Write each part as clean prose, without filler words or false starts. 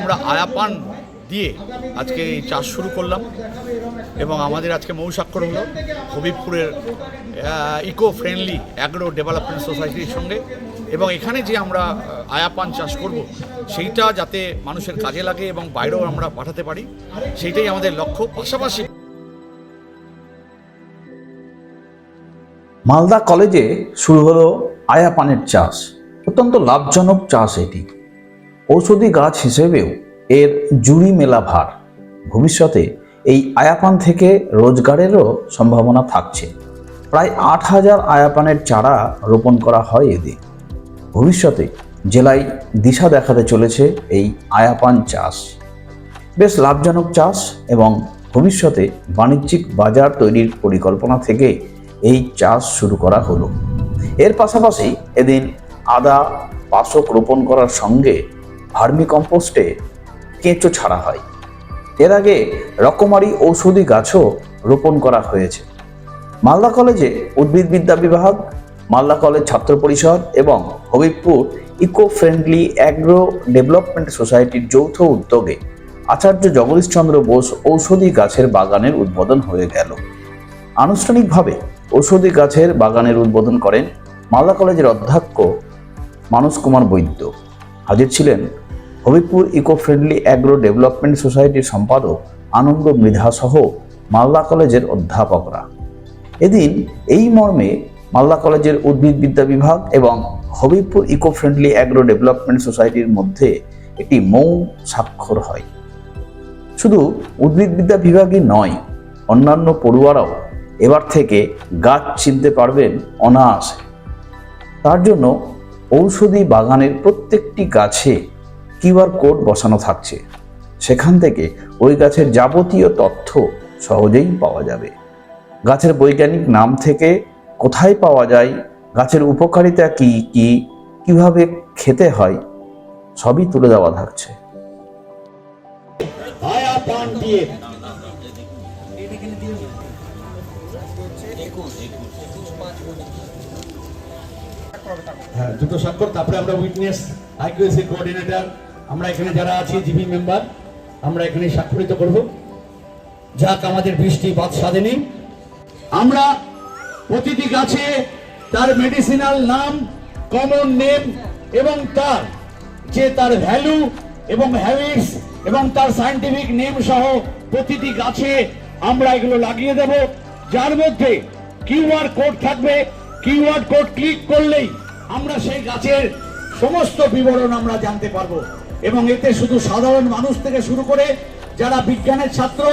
আমরা আয়াপান দিয়ে আজকে এই চাষ শুরু করলাম এবং আমাদের আজকে মৌস্বাক্ষর হলো হবিবপুরের ইকো ফ্রেন্ডলি অ্যাগ্রো ডেভেলপমেন্ট সোসাইটির সঙ্গে। এবং এখানে যে আমরা আয়াপান চাষ করব সেইটা যাতে মানুষের কাজে লাগে এবং বাইরেও আমরা পাঠাতে পারি, সেইটাই আমাদের লক্ষ্য। পাশাপাশি মালদা কলেজে শুরু হলো আয়াপানের চাষ। অত্যন্ত লাভজনক চাষ এটি। ঔষধি গাছ হিসেবেও এর জুড়ি মেলা ভার। ভবিষ্যতে এই আয়াপান থেকে রোজগারেরও সম্ভাবনা থাকছে। প্রায় ৮,০০০ আয়াপানের চারা রোপণ করা হয় এদের। ভবিষ্যতে জেলায় দিশা দেখাতে চলেছে এই আয়াপান চাষ। বেশ লাভজনক চাষ এবং ভবিষ্যতে বাণিজ্যিক বাজার তৈরির পরিকল্পনা থেকে এই চাষ শুরু করা হলো। এর পাশাপাশি এদিন আদা পাশক রোপণ করার সঙ্গে ভার্মি কম্পোস্টে কেঁচো ছাড়া হয়। এর আগে রকমারি ঔষধি গাছও রোপণ করা হয়েছে। মালদা কলেজে উদ্ভিদবিদ্যা বিভাগ, মালদা কলেজ ছাত্র পরিষদ এবং Habibpur eco friendly agro development সোসাইটির যৌথ উদ্যোগে আচার্য জগদীশচন্দ্র বোস ঔষধি গাছের বাগানের উদ্বোধন হয়ে গেল। আনুষ্ঠানিকভাবে ঔষধি গাছের বাগানের উদ্বোধন করেন মালদা কলেজের অধ্যক্ষ মানস কুমার বৈদ্য। হাজির ছিলেন Habibpur eco friendly agro development সোসাইটির সম্পাদক আনন্দ মৃধা সহ মালদা কলেজের অধ্যাপকরা। এদিন এই মর্মে মালদা কলেজের উদ্ভিদবিদ্যা বিভাগ এবং Habibpur eco friendly agro development সোসাইটির মধ্যে একটি মৌন স্বাক্ষর হয়। শুধু উদ্ভিদবিদ্যা বিভাগই নয়, অন্যান্য পড়ুয়ারাও এবার থেকে গাছ চিনতে পারবেন অনায়াসে। তার জন্য ঔষধি বাগানের প্রত্যেকটি গাছে কিউআর কোড বসানো থাকছে। সেখান থেকে ওই গাছের যাবতীয় তথ্য সহজেই পাওয়া যাবে। গাছের বৈজ্ঞানিক নাম থেকে কোথায় পাওয়া যায়, গাছের উপকারিতা কি কি, কিভাবে খেতে হয়, সবই তুলে দেওয়া থাকছে। হ্যাঁ, দুটো স্বাক্ষর, তারপরে আমরা উইটনেস আইকিউএসি কোঅর্ডিনেটর, আমরা এখানে যারা আছি জিবি মেম্বার, আমরা এখানে স্বাক্ষরিত করব। যাক, আমাদের বৃষ্টি বাদ সাধেনি। আমরা প্রতিটি গাছে তার মেডিসিনাল নাম, কমন নেম এবং তার ভ্যালু এবং হ্যাবিটস এবং তার সায়েন্টিফিক নেম সহ প্রতিটি গাছে আমরা এগুলো লাগিয়ে দেব, যার মধ্যে কিউআর কোড থাকবে। কিউআর কোড ক্লিক করলেই আমরা সেই গাছের সমস্ত বিবরণ আমরা জানতে পারবো এবং এতে শুধু সাধারণ মানুষ থেকে শুরু করে যারা বিজ্ঞানের ছাত্র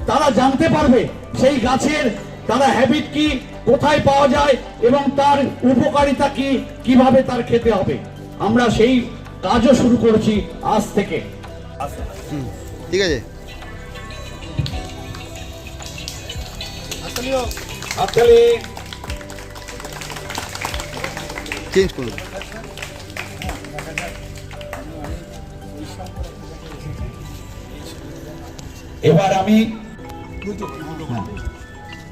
তারা জানতে পারবে সেই গাছের তারা হ্যাবিট কি, কোথায় পাওয়া যায় এবং তার উপকারিতা কি, কিভাবে তার খেতে হবে। আমরা সেই কাজও শুরু করেছি আজ থেকে। ঠিক আছে, হাততালি চেঞ্জ করুন। এবার আমি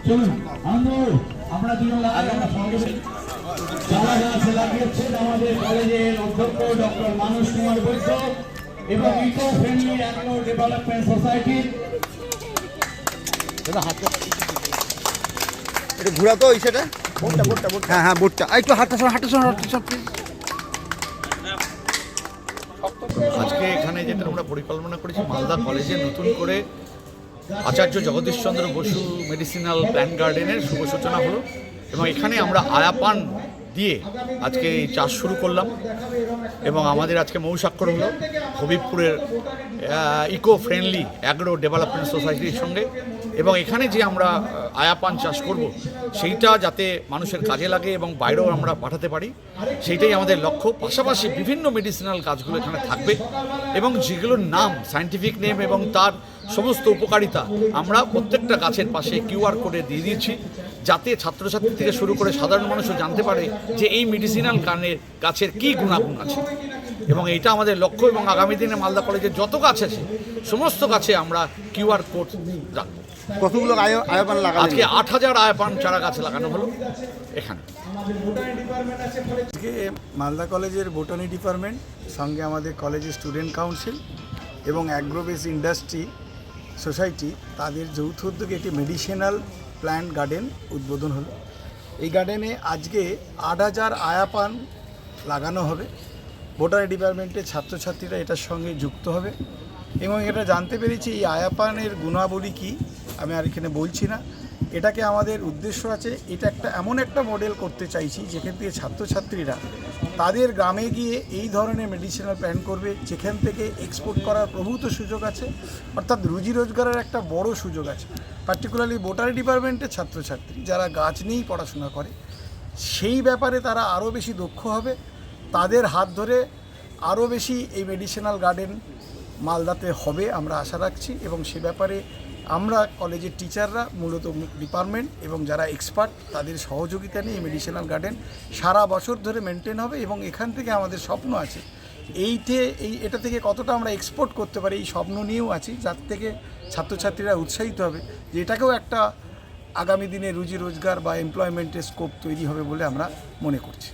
চলুন আমরা দুজন যারা গাছ লাগিয়েছেন আমাদের কলেজের অধ্যক্ষ ডক্টর মানস কুমার বৈদ্য এবং eco friendly agro development society. একটু ঘোরাতো ওই সেটা, হ্যাঁ হ্যাঁ বোটটা একটু হাঁটা আজকে এখানে যেটা আমরা পরিকল্পনা করেছি, মালদা কলেজে নতুন করে আচার্য জগদীশচন্দ্র বসু মেডিসিনাল প্ল্যান্ট গার্ডেনের শুভ সূচনা হলো এবং এখানে আমরা আয়াপান দিয়ে আজকে এই চাষ শুরু করলাম এবং আমাদের আজকে মৌস্বাক্ষর হলো হবিবপুরের ইকো ফ্রেন্ডলি অ্যাগ্রো ডেভেলপমেন্ট সোসাইটির সঙ্গে। এবং এখানে যে আমরা আয়াপান চাষ করব সেইটা যাতে মানুষের কাজে লাগে এবং বাইরেও আমরা পাঠাতে পারি, সেইটাই আমাদের লক্ষ্য। পাশাপাশি বিভিন্ন মেডিসিনাল গাছগুলো এখানে থাকবে এবং যেগুলোর নাম, সায়েন্টিফিক নেম এবং তার সমস্ত উপকারিতা আমরা প্রত্যেকটা গাছের পাশে কিউআর কোডে দিয়ে দিয়েছি, যাতে ছাত্রছাত্রী থেকে শুরু করে সাধারণ মানুষও জানতে পারে যে এই মেডিসিনাল গাছের কী গুণাগুণ আছে। এবং এইটা আমাদের লক্ষ্য এবং আগামী দিনে মালদা কলেজের যত গাছ আছে সমস্ত গাছে আমরা কিউআর কোড রাখবো। কতগুলো আয়াপান লাগানো? আজকে ৮,০০০ আয়াপান চারা গাছ লাগানো হলো এখানে। আজকে মালদা কলেজের বোটানি ডিপার্টমেন্ট সঙ্গে আমাদের কলেজের স্টুডেন্ট কাউন্সিল এবং অ্যাগ্রোবেস ইন্ডাস্ট্রি সোসাইটি তাদের যৌথ উদ্যোগে একটি মেডিসিনাল প্ল্যান্ট গার্ডেন উদ্বোধন হলো। এই গার্ডেনে আজকে 8,000 আয়াপান লাগানো হবে। বোটানি ডিপার্টমেন্টের ছাত্রছাত্রীরা এটার সঙ্গে যুক্ত হবে এবং এটা জানতে পেরেছি এই আয়াপানের গুণাবলী কী আমি আর এখানে বলছি না। এটাকে আমাদের উদ্দেশ্য আছে, এটা এমন একটা মডেল করতে চাইছি যেখান থেকে ছাত্রছাত্রীরা তাদের গ্রামে গিয়ে এই ধরনের মেডিসিনাল প্ল্যান করবে, যেখান থেকে এক্সপোর্ট করার প্রভূত সুযোগ আছে, অর্থাৎ রুজি রোজগারের একটা বড় সুযোগ আছে। পার্টিকুলারলি বোটানি ডিপার্টমেন্টের ছাত্রছাত্রী যারা গাছ নিয়েই পড়াশোনা করে সেই ব্যাপারে তারা আরও বেশি দক্ষ হবে। তাদের হাত ধরে আরও বেশি এই মেডিসিনাল গার্ডেন মালদাতে হবে আমরা আশা রাখছি এবং সে ব্যাপারে আমরা কলেজের টিচাররা মূলত ডিপার্টমেন্ট এবং যারা এক্সপার্ট তাদের সহযোগিতা নিয়ে এই মেডিসিনাল গার্ডেন সারা বছর ধরে মেনটেন হবে এবং এখান থেকে আমাদের স্বপ্ন আছে এটা থেকে কতটা আমরা এক্সপোর্ট করতে পারি এই স্বপ্ন নিয়েও আছি, যার থেকে ছাত্রছাত্রীরা উৎসাহিত হবে যে এটাকেও একটা আগামী দিনে রুজি রোজগার বা এমপ্লয়মেন্টের স্কোপ তৈরি হবে বলে আমরা মনে করছি।